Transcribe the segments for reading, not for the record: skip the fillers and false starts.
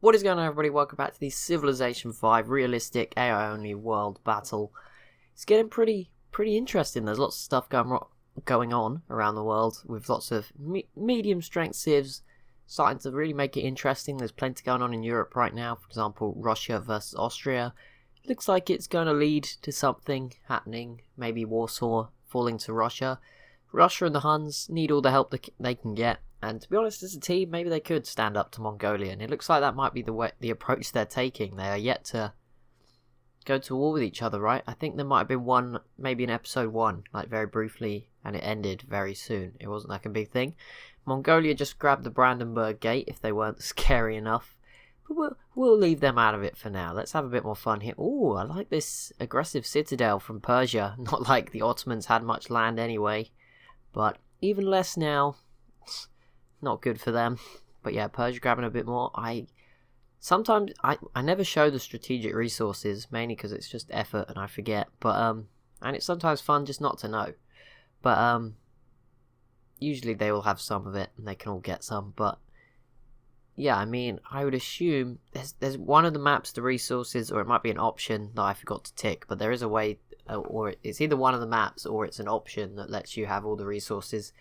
What is going on, everybody? Welcome back to the Civilization 5 realistic AI only world battle. It's getting pretty interesting. There's lots of stuff going on around the world with lots of medium strength civs starting to really make it interesting. There's plenty going on in Europe right now. For example, Russia versus Austria. It looks like it's going to lead to something happening. Maybe Warsaw falling to Russia. Russia and the Huns need all the help they can get. And to be honest, as a team, maybe they could stand up to Mongolia. And it looks like that might be the approach they're taking. They are yet to go to war with each other, right? I think there might have been one, maybe in episode 1, like very briefly, and it ended very soon. It wasn't like a big thing. Mongolia just grabbed the Brandenburg Gate if they weren't scary enough. But we'll leave them out of it for now. Let's have a bit more fun here. Ooh, I like this aggressive citadel from Persia. Not like the Ottomans had much land anyway. But even less now. Not good for them. But yeah, Persia grabbing a bit more. Sometimes I never show the strategic resources, mainly because it's just effort and I forget. But and it's sometimes fun just not to know. But usually they will have some of it and they can all get some. But yeah, I mean, I would assume there's one of the maps, the resources, or it might be an option that I forgot to tick. But there is a way, or it's either one of the maps or it's an option that lets you have all the resources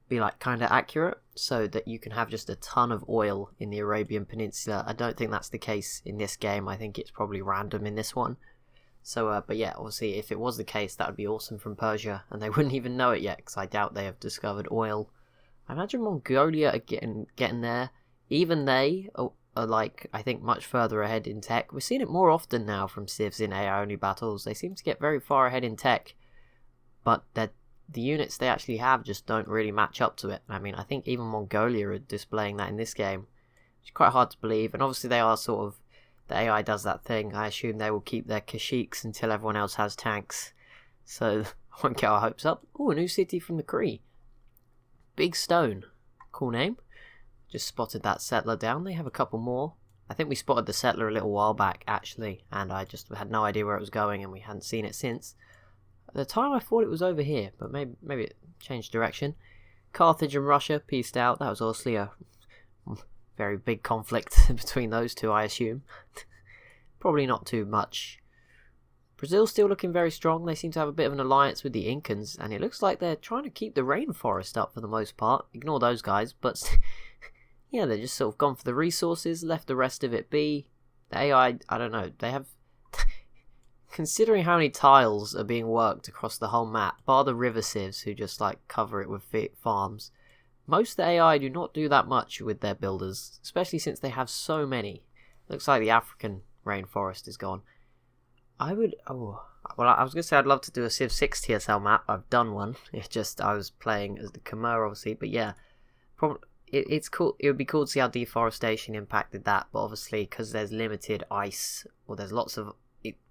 be like kind of accurate, so that you can have just a ton of oil in the Arabian Peninsula. I don't think that's the case in this game. I think it's probably random in this one. So, but yeah, obviously, if it was the case, that would be awesome from Persia, and they wouldn't even know it yet, because I doubt they have discovered oil. I imagine Mongolia are getting there. Even they are like, I think, much further ahead in tech. We're seeing it more often now from civs in AI-only battles. They seem to get very far ahead in tech, but the units they actually have just don't really match up to it. I mean, I think even Mongolia are displaying that in this game, which is quite hard to believe. And obviously they are sort of, the AI does that thing. I assume they will keep their Kashyyyks until everyone else has tanks. So I won't get our hopes up. Oh, a new city from the Cree. Big Stone. Cool name. Just spotted that settler down. They have a couple more. I think we spotted the settler a little while back, actually, and I just had no idea where it was going, and we hadn't seen it since. At the time I thought it was over here, but maybe it changed direction. Carthage and Russia peaced out. That was obviously a very big conflict between those two, I assume. Probably not too much. Brazil's still looking very strong. They seem to have a bit of an alliance with the Incans, and it looks like they're trying to keep the rainforest up for the most part. Ignore those guys, but yeah, they're just sort of gone for the resources, left the rest of it be. The AI, I don't know, they have... Considering how many tiles are being worked across the whole map, bar the river civs who just like cover it with farms, most of the AI do not do that much with their builders, especially since they have so many. Looks like the African rainforest is gone. I was going to say I'd love to do a Civ 6 TSL map. I've done one. It's just I was playing as the Khmer, obviously, but yeah, it's cool. It would be cool to see how deforestation impacted that, but obviously because there's limited ice, or there's lots of...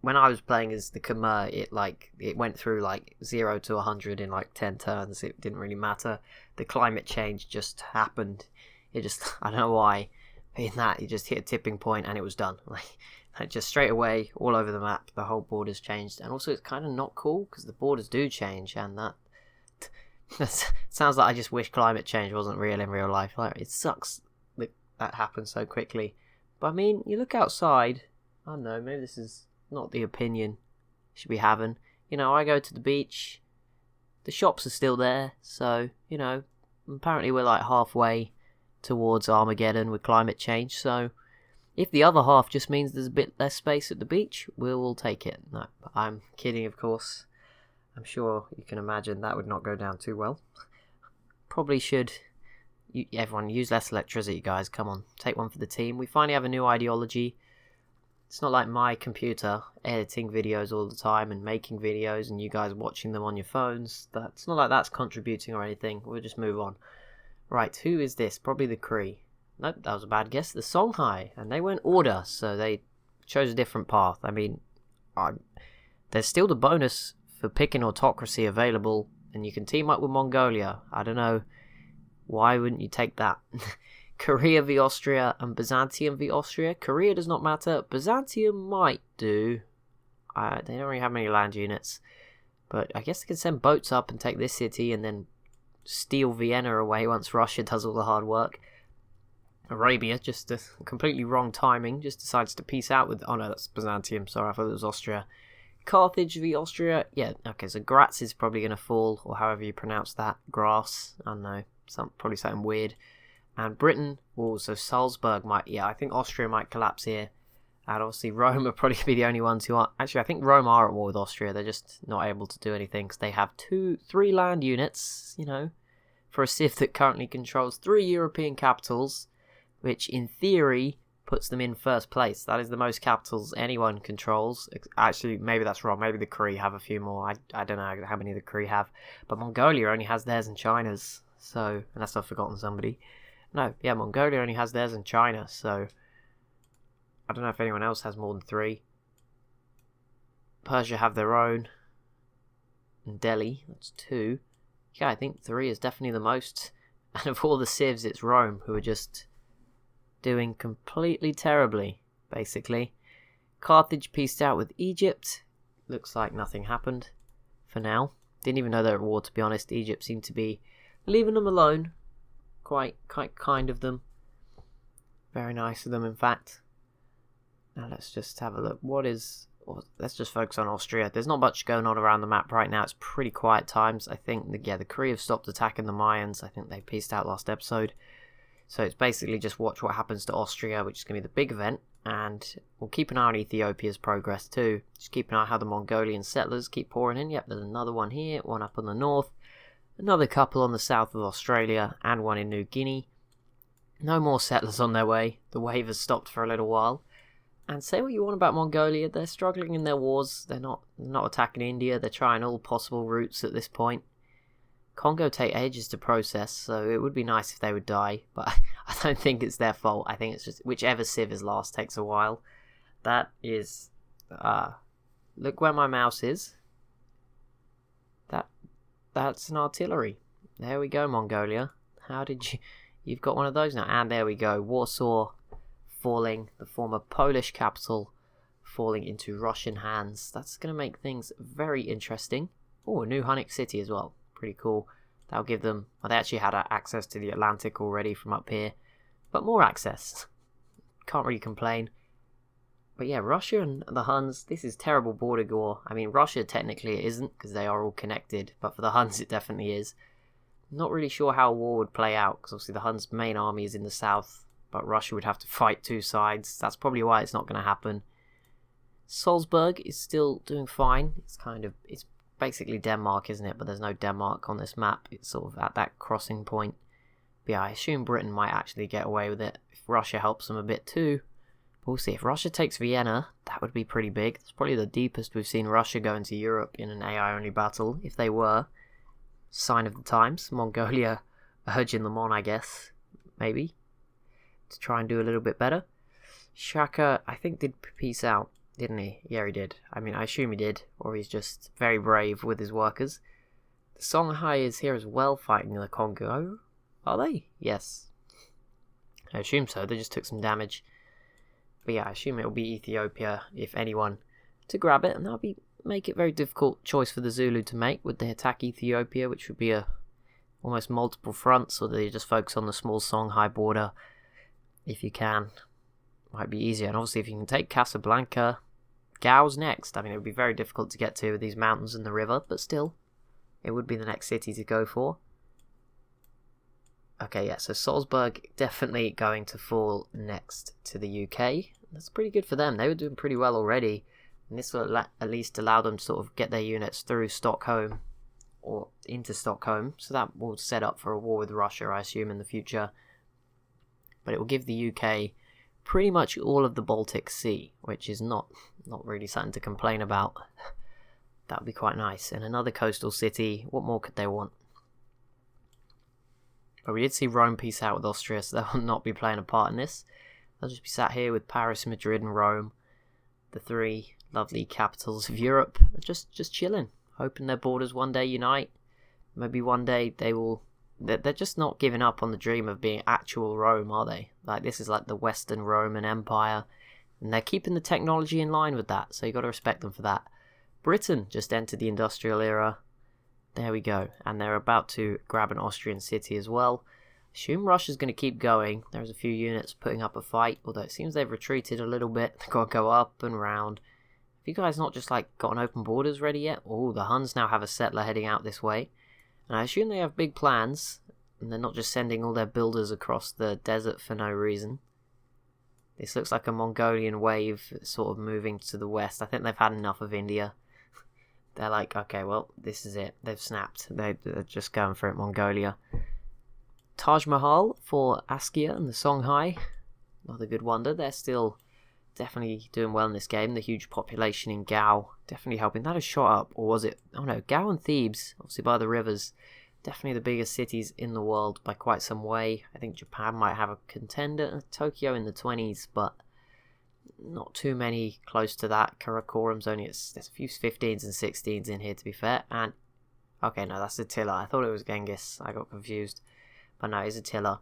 when I was playing as the Khmer, it went through like 0 to 100 in like 10 turns. It didn't really matter. The climate change just happened. It just, I don't know why. In that, it just hit a tipping point and it was done. Like just straight away, all over the map, the whole border's changed. And also, it's kind of not cool because the borders do change, and that sounds like I just wish climate change wasn't real in real life. Like, it sucks that happens so quickly. But I mean, you look outside. I don't know. Maybe this is not the opinion you should be having. You know, I go to the beach, the shops are still there, so, you know, apparently we're like halfway towards Armageddon with climate change, so if the other half just means there's a bit less space at the beach, we'll take it. No, I'm kidding, of course. I'm sure you can imagine that would not go down too well. Probably should everyone use less electricity, guys. Come on, take one for the team. We finally have a new ideology. It's not like my computer editing videos all the time and making videos and you guys watching them on your phones. It's not like that's contributing or anything. We'll just move on. Right, who is this? Probably the Cree. Nope, that was a bad guess. The Songhai. And they went order, so they chose a different path. I mean, there's still the bonus for picking autocracy available, and you can team up with Mongolia. I don't know. Why wouldn't you take that? Korea v Austria and Byzantium v Austria. Korea does not matter. Byzantium might do. They don't really have many land units. But I guess they can send boats up and take this city and then steal Vienna away once Russia does all the hard work. Arabia, just a completely wrong timing, just decides to peace out with... Oh no, that's Byzantium, sorry, I thought it was Austria. Carthage v Austria, yeah, okay, so Graz is probably going to fall, or however you pronounce that. Grass, I don't know, probably something weird. And Britain, so Salzburg might... Yeah, I think Austria might collapse here. And obviously Rome are probably going to be the only ones who are... Actually, I think Rome are at war with Austria, they're just not able to do anything, because they have 3 land units, for a civ that currently controls 3 European capitals, which in theory puts them in first place. That is the most capitals anyone controls. Actually, maybe that's wrong. Maybe the Kree have a few more. I don't know how many the Kree have. But Mongolia only has theirs and China's. So, unless I've forgotten somebody. No, yeah, Mongolia only has theirs and China. So, I don't know if anyone else has more than 3. Persia have their own. And Delhi, that's 2. Yeah, I think 3 is definitely the most. And of all the civs, it's Rome who are just doing completely terribly, basically. Carthage pieced out with Egypt. Looks like nothing happened for now. Didn't even know they were at war, to be honest. Egypt seemed to be leaving them alone. Quite kind of them. Very nice of them, in fact. Now let's just have a look. Let's just focus on Austria. There's not much going on around the map right now. It's pretty quiet times. I think, the Kree have stopped attacking the Mayans. I think they pieced out last episode. So it's basically just watch what happens to Austria, which is going to be the big event. And we'll keep an eye on Ethiopia's progress too. Just keep an eye on how the Mongolian settlers keep pouring in. Yep, there's another one here, one up on the north. Another couple on the south of Australia, and one in New Guinea. No more settlers on their way. The wave has stopped for a little while. And say what you want about Mongolia, they're struggling in their wars. They're not attacking India. They're trying all possible routes at this point. Congo take ages to process, so it would be nice if they would die, but I don't think it's their fault. I think it's just whichever civ is last takes a while. That is... look where my mouse is. That's an artillery. There we go, Mongolia. How did you... You've got one of those now. And there we go. Warsaw falling, the former Polish capital falling into Russian hands. That's going to make things very interesting. Oh, a new Hunnic city as well. Pretty cool. That'll give them... Well, they actually had access to the Atlantic already from up here. But more access. Can't really complain. But yeah, Russia and the Huns, this is terrible border war. I mean, Russia technically it isn't, because they are all connected. But for the Huns it definitely is. Not really sure how a war would play out, because obviously the Huns' main army is in the south. But Russia would have to fight 2 sides. That's probably why it's not going to happen. Salzburg is still doing fine. It's basically Denmark, isn't it? But there's no Denmark on this map. It's sort of at that crossing point. But yeah, I assume Britain might actually get away with it if Russia helps them a bit too. We'll see. If Russia takes Vienna, that would be pretty big. It's probably the deepest we've seen Russia go into Europe in an AI-only battle, if they were. Sign of the times. Mongolia urging them on, I guess. Maybe. To try and do a little bit better. Shaka, I think, did peace out, didn't he? Yeah, he did. I mean, I assume he did. Or he's just very brave with his workers. The Songhai is here as well, fighting the Congo. Are they? Yes. I assume so. They just took some damage. But yeah, I assume it'll be Ethiopia, if anyone, to grab it. And that'll make it a very difficult choice for the Zulu to make. Would they attack Ethiopia, which would be almost multiple fronts, or do they just focus on the small Songhai border? If you can. Might be easier. And obviously if you can take Casablanca, Gao's next. I mean, it would be very difficult to get to with these mountains and the river, but still, it would be the next city to go for. Okay, yeah, so Salzburg definitely going to fall next to the UK. That's pretty good for them. They were doing pretty well already. And this will at least allow them to sort of get their units through Stockholm or into Stockholm. So that will set up for a war with Russia, I assume, in the future. But it will give the UK pretty much all of the Baltic Sea, which is not really something to complain about. That would be quite nice. And another coastal city, what more could they want? But we did see Rome peace out with Austria, so they will not be playing a part in this. They'll just be sat here with Paris, Madrid and Rome, the 3 lovely capitals of Europe, just chilling, hoping their borders one day unite. Maybe one day they're just not giving up on the dream of being actual Rome, are they? Like, this is like the Western Roman Empire, and they're keeping the technology in line with that, so you got to respect them for that. Britain just entered the industrial era. There we go. And they're about to grab an Austrian city as well. Assume Russia's going to keep going. There's a few units putting up a fight, although it seems they've retreated a little bit. They've got to go up and round. Have you guys not just like gotten open borders ready yet? Oh, the Huns now have a settler heading out this way. And I assume they have big plans, and they're not just sending all their builders across the desert for no reason. This looks like a Mongolian wave sort of moving to the west. I think they've had enough of India. They're like, okay, well, this is it. They've snapped. They're just going for it, Mongolia. Taj Mahal for Askia and the Songhai. Another good wonder. They're still definitely doing well in this game. The huge population in Gao definitely helping. That has shot up, or was it? Oh no, Gao and Thebes, obviously by the rivers, definitely the biggest cities in the world by quite some way. I think Japan might have a contender. Tokyo in the 20s, but not too many close to that. Karakoram's only there's a few 15s and 16s in here, to be fair. And okay, no, that's Attila. I thought it was Genghis. I got confused. But no, it's Attila.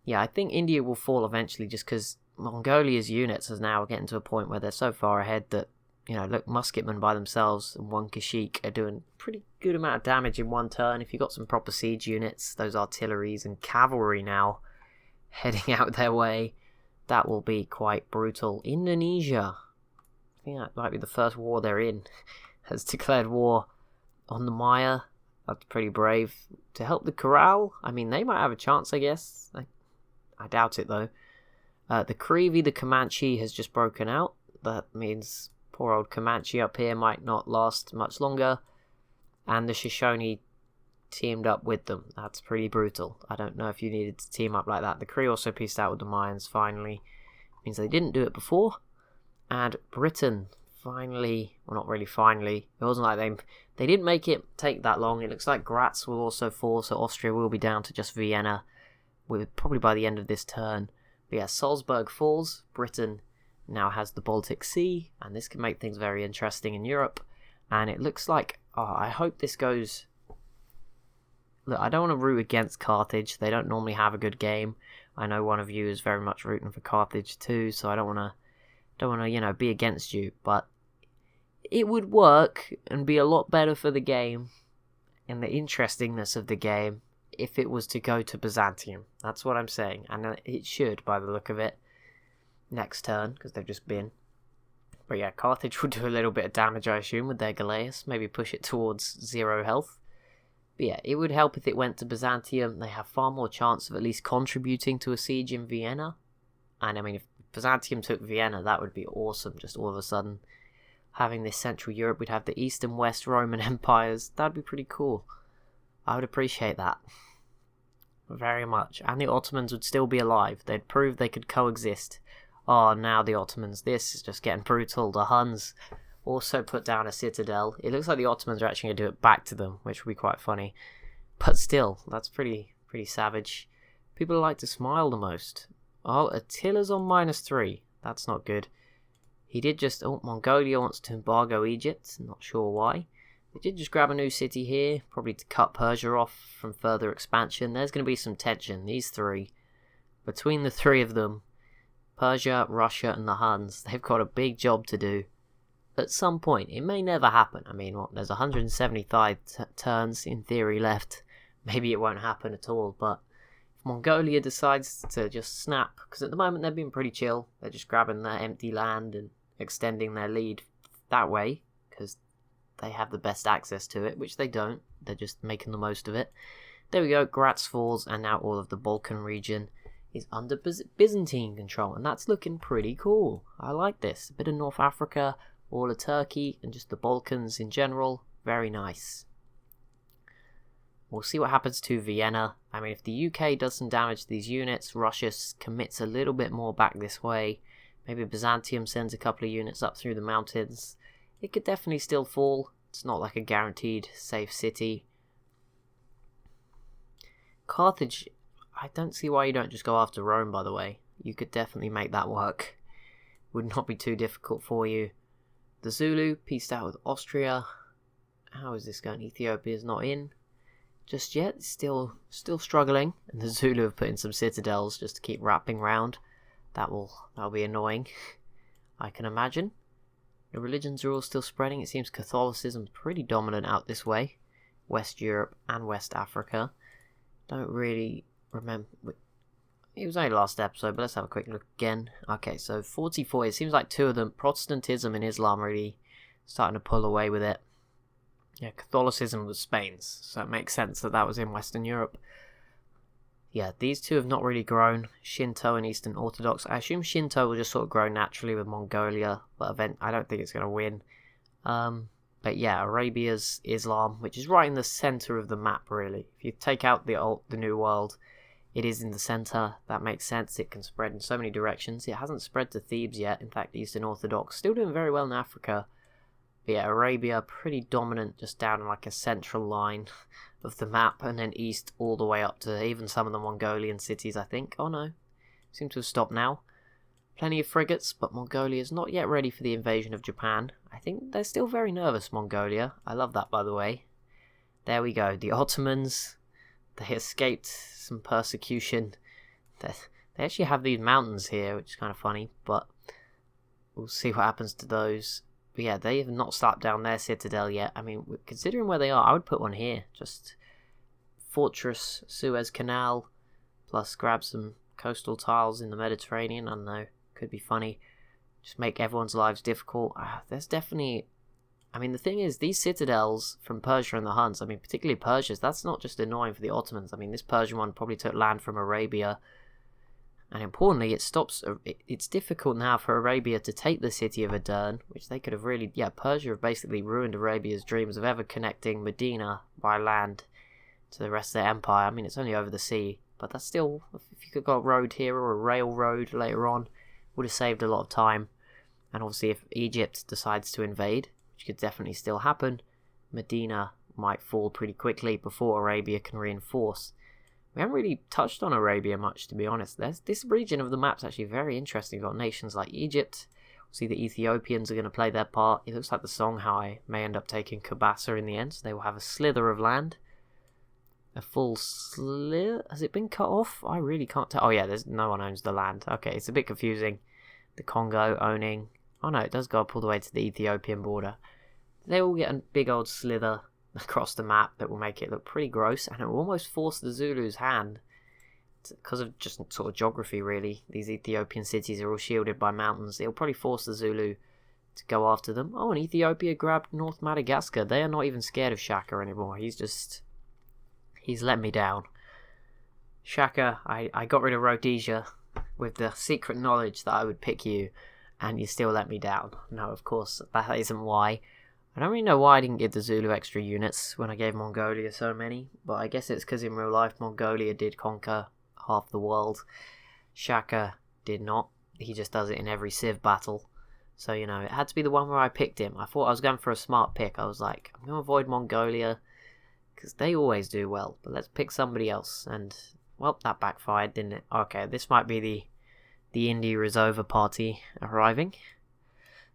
Yeah, I think India will fall eventually just because Mongolia's units are now getting to a point where they're so far ahead that, you know, look, musketmen by themselves and one Kashik are doing pretty good amount of damage in one turn. If you've got some proper siege units, those artilleries and cavalry now heading out their way, that will be quite brutal. Indonesia, I think that might be the first war they're in, has declared war on the Maya. That's pretty brave. To help the Corral, I mean, they might have a chance, I guess. I doubt it, though. The Creevy, the Comanche, has just broken out. That means poor old Comanche up here might not last much longer. And the Shoshone teamed up with them. That's pretty brutal. I don't know if you needed to team up like that. The Cree also pieced out with the Mayans, finally. Means they didn't do it before. And Britain, finally, well, not really finally. It wasn't like they didn't make it take that long. It looks like Graz will also fall, so Austria will be down to just Vienna, probably by the end of this turn. But yeah, Salzburg falls. Britain now has the Baltic Sea, and this can make things very interesting in Europe. And it looks like, I hope this goes. Look, I don't want to root against Carthage. They don't normally have a good game. I know one of you is very much rooting for Carthage too, so I don't want to, be against you. But it would work and be a lot better for the game and the interestingness of the game if it was to go to Byzantium. That's what I'm saying. And it should, by the look of it, next turn, because they've just been. But yeah, Carthage will do a little bit of damage, I assume, with their Galeas. Maybe push it towards 0 health. But yeah, it would help if it went to Byzantium. They have far more chance of at least contributing to a siege in Vienna. And I mean, if Byzantium took Vienna, that would be awesome, just all of a sudden. Having this Central Europe, we'd have the East and West Roman empires. That'd be pretty cool. I would appreciate that. Very much. And the Ottomans would still be alive. They'd prove they could coexist. Oh, now the Ottomans. This is just getting brutal. The Huns also put down a citadel. It looks like the Ottomans are actually going to do it back to them, which would be quite funny. But still, that's pretty savage. People like to smile the most. Oh, Attila's on -3. That's not good. He did just... Oh, Mongolia wants to embargo Egypt. Not sure why. They did just grab a new city here, probably to cut Persia off from further expansion. There's going to be some tension, these three. Between the three of them, Persia, Russia and the Huns, they've got a big job to do. At some point, it may never happen. I mean, there's 175 turns in theory left. Maybe it won't happen at all, but if Mongolia decides to just snap, because at the moment they've been pretty chill, they're just grabbing their empty land and extending their lead that way, because they have the best access to it, which they don't. They're just making the most of it. There we go, Graz falls, and now all of the Balkan region is under Byzantine control, and that's looking pretty cool. I like this. A bit of North Africa, all of Turkey, and just the Balkans in general. Very nice. We'll see what happens to Vienna. I mean, if the UK does some damage to these units, Russia commits a little bit more back this way. Maybe Byzantium sends a couple of units up through the mountains. It could definitely still fall. It's not like a guaranteed safe city. Carthage, I don't see why you don't just go after Rome, by the way. You could definitely make that work. Would not be too difficult for you. The Zulu pieced out with Austria. How is this going? Ethiopia's not in just yet. Still struggling. And the Zulu have put in some citadels just to keep wrapping round. That'll be annoying, I can imagine. The religions are all still spreading. It seems Catholicism's pretty dominant out this way. West Europe and West Africa. Don't really remember. It was only last episode, but let's have a quick look again. Okay, so 44. It seems like two of them, Protestantism and Islam, really starting to pull away with it. Yeah, Catholicism was Spain's, so it makes sense that that was in Western Europe. Yeah, these two have not really grown. Shinto and Eastern Orthodox. I assume Shinto will just sort of grow naturally with Mongolia, but I don't think it's going to win. But yeah, Arabia's Islam, which is right in the center of the map, really. If you take out the New World, it is in the center. That makes sense. It can spread in so many directions. It hasn't spread to Thebes yet. In fact, Eastern Orthodox still doing very well in Africa. But yeah, Arabia pretty dominant, just down like a central line of the map, and then east all the way up to even some of the Mongolian cities, I think. Oh no, seem to have stopped now. Plenty of frigates, but Mongolia is not yet ready for the invasion of Japan. I think they're still very nervous, Mongolia. I love that, by the way. There we go. The Ottomans, they escaped some persecution. They actually have these mountains here, which is kind of funny, but we'll see what happens to those. But yeah, they have not slapped down their citadel yet. I mean, considering where they are, I would put one here. Just fortress, Suez Canal, plus grab some coastal tiles in the Mediterranean. I don't know, could be funny. Just make everyone's lives difficult. There's definitely... I mean, the thing is, these citadels from Persia and the Huns, I mean, particularly Persia's, that's not just annoying for the Ottomans. I mean, this Persian one probably took land from Arabia. And importantly, it's difficult now for Arabia to take the city of Adern, which they could have really... Yeah, Persia have basically ruined Arabia's dreams of ever connecting Medina by land to the rest of their empire. I mean, it's only over the sea, but that's still... If you could have got a road here or a railroad later on, would have saved a lot of time. And obviously, if Egypt decides to invade, which could definitely still happen, Medina might fall pretty quickly before Arabia can reinforce. We haven't really touched on Arabia much, to be honest. This region of the map's actually very interesting. You've got nations like Egypt. See, the Ethiopians are going to play their part. It looks like the Songhai may end up taking Kabasa in the end, so they will have a slither of land. A full slither? Has it been cut off? I really can't tell. Oh yeah, there's no one owns the land. Okay, it's a bit confusing. The Congo owning... Oh no, it does go up all the way to the Ethiopian border. They all get a big old slither across the map that will make it look pretty gross, and it will almost force the Zulu's hand because of just sort of geography, really. These Ethiopian cities are all shielded by mountains. It'll probably force the Zulu to go after them. Oh, and Ethiopia grabbed North Madagascar. They are not even scared of Shaka anymore. He's let me down. Shaka, I got rid of Rhodesia with the secret knowledge that I would pick you, and you still let me down. No, of course, that isn't why. I don't really know why I didn't give the Zulu extra units when I gave Mongolia so many, but I guess it's because in real life Mongolia did conquer half the world. Shaka did not. He just does it in every Civ battle. So, you know, it had to be the one where I picked him. I thought I was going for a smart pick. I was like, I'm going to avoid Mongolia, because they always do well, but let's pick somebody else. And, well, that backfired, didn't it? Okay, this might be the India is over party arriving.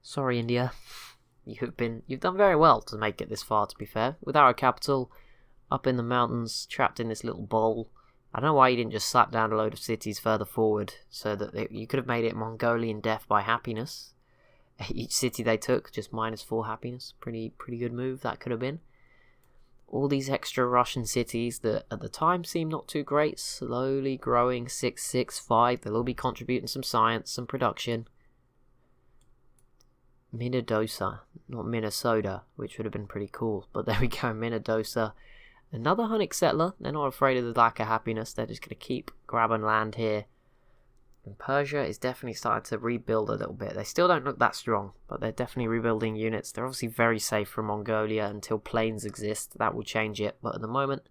Sorry, India. You've done very well to make it this far, to be fair. With our capital, up in the mountains, trapped in this little bowl. I don't know why you didn't just slap down a load of cities further forward, so that you could have made it Mongolian death by happiness. Each city they took, just -4 happiness. Pretty good move that could have been. All these extra Russian cities that at the time seemed not too great, slowly growing 665. They'll all be contributing some science, some production. Minnedosa, not Minnesota, which would have been pretty cool, but there we go, Minnedosa. Another Hunnic settler. They're not afraid of the lack of happiness. They're just going to keep grabbing land here. And Persia is definitely starting to rebuild a little bit. They still don't look that strong, but they're definitely rebuilding units. They're obviously very safe from Mongolia until planes exist. That will change it, but at the moment,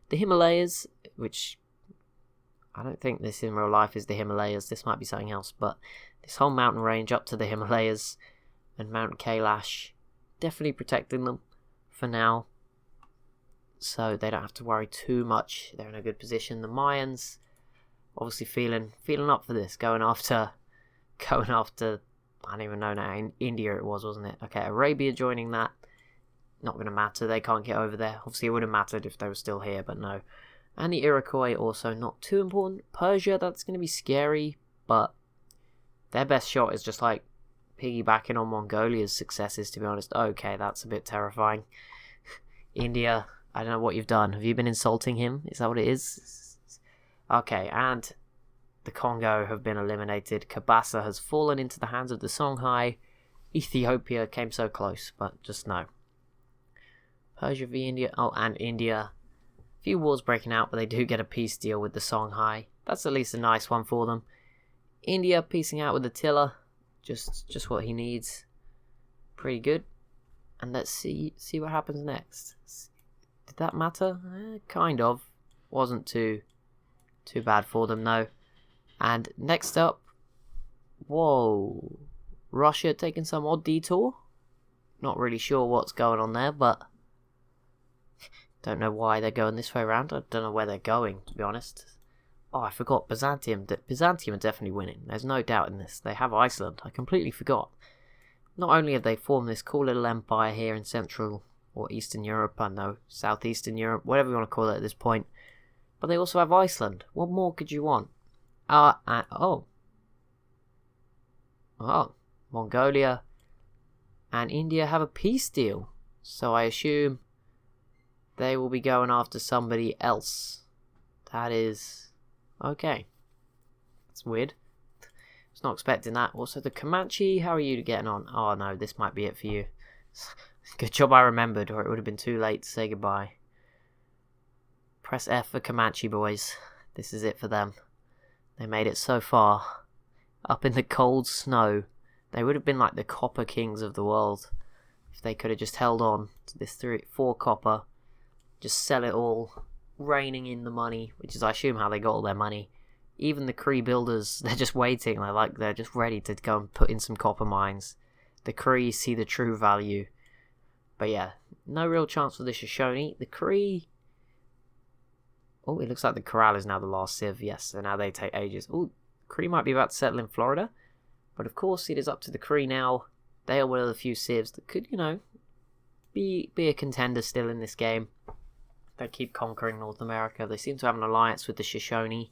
the Himalayas, which I don't think this in real life is the Himalayas. This might be something else, but this whole mountain range up to the Himalayas and Mount Kailash, definitely protecting them for now, so they don't have to worry too much. They're in a good position. The Mayans, obviously feeling up for this, going after, I don't even know now, in India it was, wasn't it? Okay, Arabia joining that, not going to matter, they can't get over there. Obviously it would have mattered if they were still here, but no. And the Iroquois also not too important. Persia, that's going to be scary, but their best shot is just like piggybacking on Mongolia's successes, to be honest. Okay, that's a bit terrifying. India, I don't know what you've done. Have you been insulting him? Is that what it is? Okay, and the Congo have been eliminated. Kabasa has fallen into the hands of the Songhai. Ethiopia came so close, but just no. Persia v India. Oh, and India. A few wars breaking out, but they do get a peace deal with the Songhai. That's at least a nice one for them. India piecing out with Attila. Just what he needs. Pretty good. And let's see what happens next. Did that matter? Kind of. Wasn't too bad for them, though. And next up, whoa, Russia taking some odd detour. Not really sure what's going on there, but don't know why they're going this way around. I don't know where they're going, to be honest. Oh, I forgot Byzantium. Byzantium are definitely winning. There's no doubt in this. They have Iceland. I completely forgot. Not only have they formed this cool little empire here in Central or Eastern Europe, I know, Southeastern Europe, whatever you want to call it at this point, but they also have Iceland. What more could you want? Mongolia and India have a peace deal, so I assume they will be going after somebody else. That is okay. That's weird. I was not expecting that. Also, the Comanche, how are you getting on? Oh no, this might be it for you. Good job I remembered, or it would have been too late to say goodbye. Press F for Comanche, boys. This is it for them. They made it so far. Up in the cold snow. They would have been like the copper kings of the world. If they could have just held on to this 4 copper. Just sell it all. Raining in the money. Which is, I assume, how they got all their money. Even the Cree builders, they're just waiting. They're just ready to go and put in some copper mines. The Cree see the true value. But yeah, no real chance for the Shoshone. The Cree... Oh, it looks like the Corral is now the last civ. Yes, so now they take ages. Oh, Cree might be about to settle in Florida. But of course, it is up to the Cree now. They are one of the few civs that could, be a contender still in this game. They keep conquering North America. They seem to have an alliance with the Shoshone,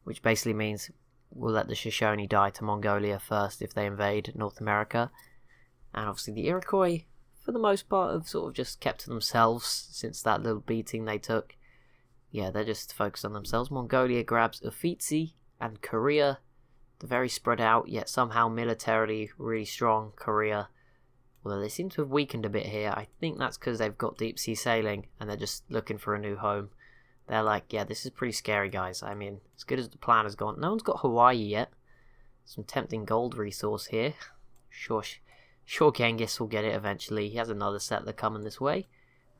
which basically means we'll let the Shoshone die to Mongolia first if they invade North America. And obviously the Iroquois, for the most part, have sort of just kept to themselves since that little beating they took. Yeah, they're just focused on themselves. Mongolia grabs Uffizi and Korea. They're very spread out, yet somehow militarily really strong. Korea, although they seem to have weakened a bit here. I think that's because they've got deep sea sailing and they're just looking for a new home. They're like, yeah, this is pretty scary, guys. I mean, as good as the plan has gone. No one's got Hawaii yet. Some tempting gold resource here. Sure Genghis will get it eventually. He has another settler coming this way.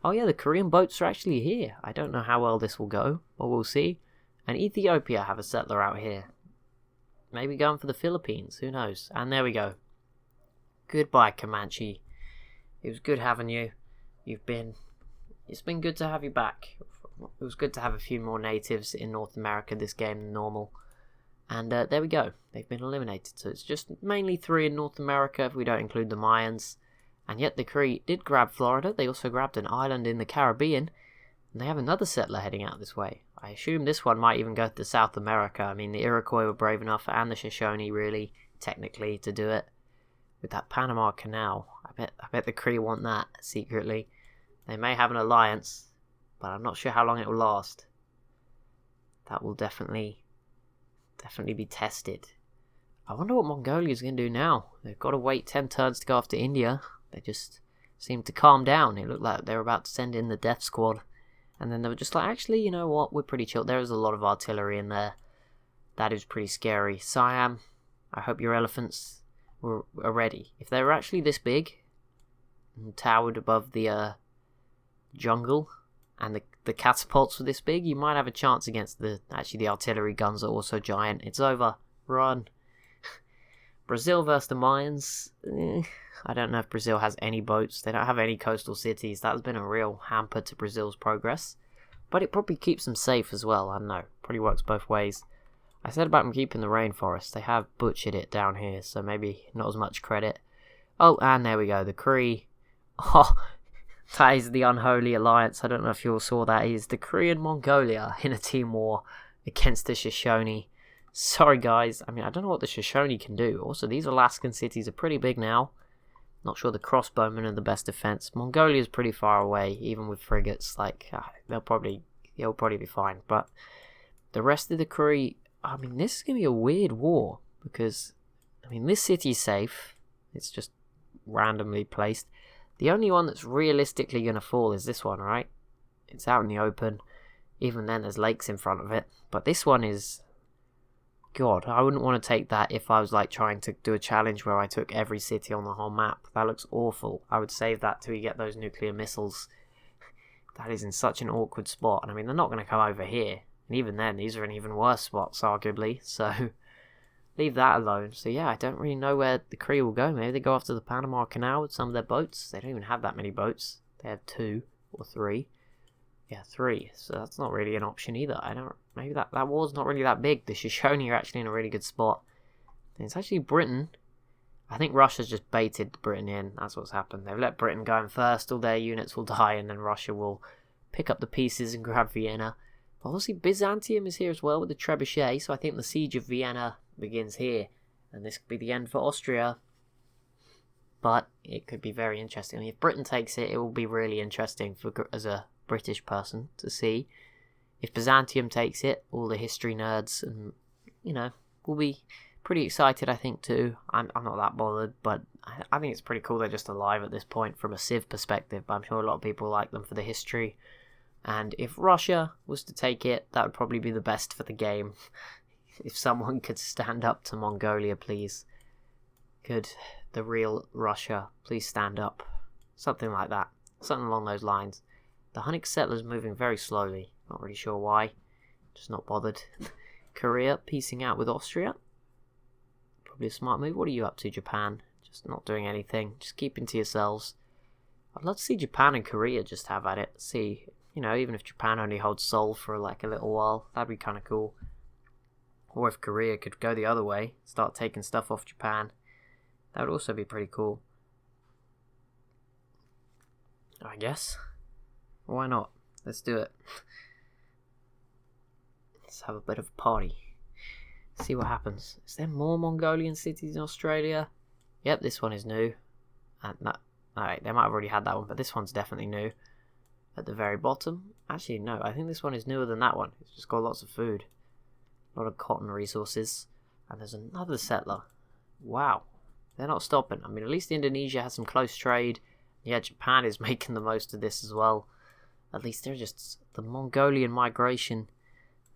Oh yeah, the Korean boats are actually here. I don't know how well this will go, but we'll see. And Ethiopia have a settler out here. Maybe going for the Philippines, who knows. And there we go. Goodbye, Comanche. It was good having you. It's been good to have you back. It was good to have a few more natives in North America this game than normal. And there we go. They've been eliminated. So it's just mainly 3 in North America if we don't include the Mayans. And yet the Cree did grab Florida. They also grabbed an island in the Caribbean. And they have another settler heading out this way. I assume this one might even go to South America. I mean, the Iroquois were brave enough, and the Shoshone really, technically, to do it. With that Panama Canal. I bet the Cree want that, secretly. They may have an alliance, but I'm not sure how long it will last. That will definitely be tested. I wonder what Mongolia's going to do now. They've got to wait 10 turns to go after India. They just seemed to calm down. It looked like they were about to send in the death squad. And then they were just like, actually, you know what? We're pretty chill. There is a lot of artillery in there. That is pretty scary. Siam, I hope your elephants are ready. If they were actually this big and towered above the jungle and the catapults were this big, you might have a chance against the artillery guns are also giant. It's over. Run. Brazil versus the Mayans. I don't know if Brazil has any boats. They don't have any coastal cities. That has been a real hamper to Brazil's progress. But it probably keeps them safe as well. I don't know. Probably works both ways. I said about them keeping the rainforest. They have butchered it down here, so maybe not as much credit. Oh, and there we go. The Cree. Oh, that is the unholy alliance. I don't know if you all saw that. It is the Cree and Mongolia in a team war against the Shoshone. Sorry, guys. I mean, I don't know what the Shoshone can do. Also, these Alaskan cities are pretty big now. Not sure the crossbowmen are the best defense. Mongolia's pretty far away, even with frigates. Like, he'll probably be fine. But the rest of the Korea, I mean, this is going to be a weird war, because, I mean, this city's safe. It's just randomly placed. The only one that's realistically going to fall is this one, right? It's out in the open. Even then, there's lakes in front of it. But this one is... God, I wouldn't want to take that if I was like trying to do a challenge where I took every city on the whole map. That looks awful. I would save that till you get those nuclear missiles. That is in such an awkward spot. And I mean, they're not going to come over here. And even then, these are in even worse spots, arguably. So, leave that alone. So yeah, I don't really know where the Korea will go. Maybe they go after the Panama Canal with some of their boats. They don't even have that many boats. They have 2 or 3. Yeah, 3. So that's not really an option either. Maybe that war's not really that big. The Shoshone are actually in a really good spot. And it's actually Britain. I think Russia's just baited Britain in. That's what's happened. They've let Britain go in first. All their units will die, and then Russia will pick up the pieces and grab Vienna. But obviously Byzantium is here as well with the trebuchet. So I think the siege of Vienna begins here. And this could be the end for Austria. But it could be very interesting. I mean, if Britain takes it, it will be really interesting as a British person to see. If Byzantium takes it, all the history nerds and, will be pretty excited, I think, too. I'm not that bothered, but I think it's pretty cool they're just alive at this point from a Civ perspective, but I'm sure a lot of people like them for the history. And if Russia was to take it, that would probably be the best for the game. If someone could stand up to Mongolia, please. Could the real Russia please stand up? Something like that. Something along those lines. The Hunnic settlers moving very slowly. Not really sure why. Just not bothered. Korea piecing out with Austria. Probably a smart move. What are you up to, Japan? Just not doing anything. Just keeping to yourselves. I'd love to see Japan and Korea just have at it. See, even if Japan only holds Seoul for like a little while. That'd be kind of cool. Or if Korea could go the other way. Start taking stuff off Japan. That would also be pretty cool. I guess. Why not? Let's do it. Let's have a bit of a party. See what happens. Is there more Mongolian cities in Australia? Yep, this one is new. No, alright, they might have already had that one, but this one's definitely new. At the very bottom. Actually, no, I think this one is newer than that one. It's just got lots of food. A lot of cotton resources. And there's another settler. Wow. They're not stopping. I mean, at least Indonesia has some close trade. Yeah, Japan is making the most of this as well. At least they're just... The Mongolian migration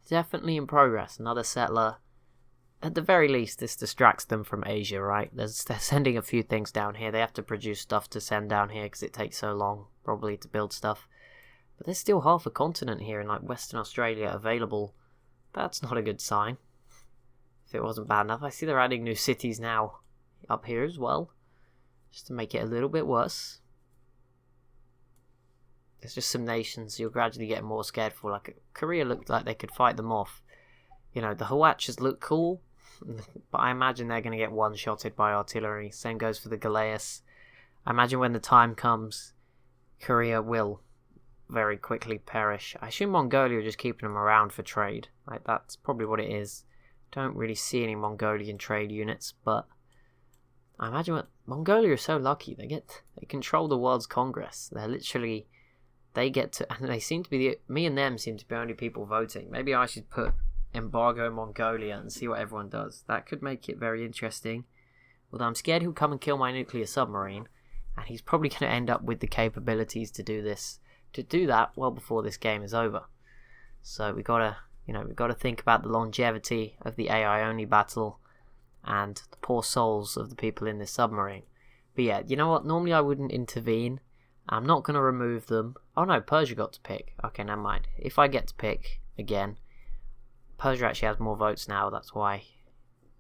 definitely in progress. Another settler. At the very least, this distracts them from Asia, right? They're sending a few things down here. They have to produce stuff to send down here because it takes so long, probably, to build stuff. But there's still half a continent here in, like, Western Australia available. That's not a good sign. If it wasn't bad enough. I see they're adding new cities now up here as well. Just to make it a little bit worse. There's just some nations you'll gradually get more scared for. Like, Korea looked like they could fight them off. The Hawachas look cool, but I imagine they're going to get one-shotted by artillery. Same goes for the Galeas. I imagine when the time comes, Korea will very quickly perish. I assume Mongolia are just keeping them around for trade. Like, that's probably what it is. Don't really see any Mongolian trade units, but I imagine Mongolia is so lucky. They control the world's congress. They're literally... They get to, and they seem to be, me and them seem to be only people voting. Maybe I should put embargo Mongolia and see what everyone does. That could make it very interesting. Although I'm scared he'll come and kill my nuclear submarine, and he's probably going to end up with the capabilities to do that well before this game is over. So we've got to think about the longevity of the AI only battle and the poor souls of the people in this submarine. But yeah, you know what? Normally I wouldn't intervene. I'm not going to remove them. Oh no, Persia got to pick. Okay, never mind. If I get to pick again, Persia actually has more votes now, that's why.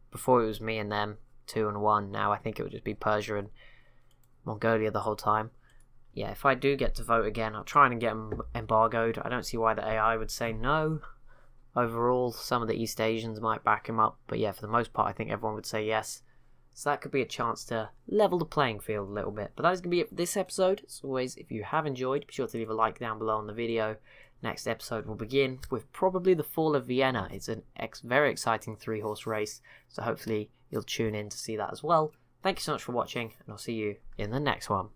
Before it was me and them, 2 and 1. Now I think it would just be Persia and Mongolia the whole time. Yeah, if I do get to vote again, I'll try and get them embargoed. I don't see why the AI would say no. Overall, some of the East Asians might back him up. But yeah, for the most part, I think everyone would say yes. So that could be a chance to level the playing field a little bit. But that is going to be it for this episode. As always, if you have enjoyed, be sure to leave a like down below on the video. Next episode will begin with probably the fall of Vienna. It's a very exciting 3-horse race. So hopefully you'll tune in to see that as well. Thank you so much for watching, and I'll see you in the next one.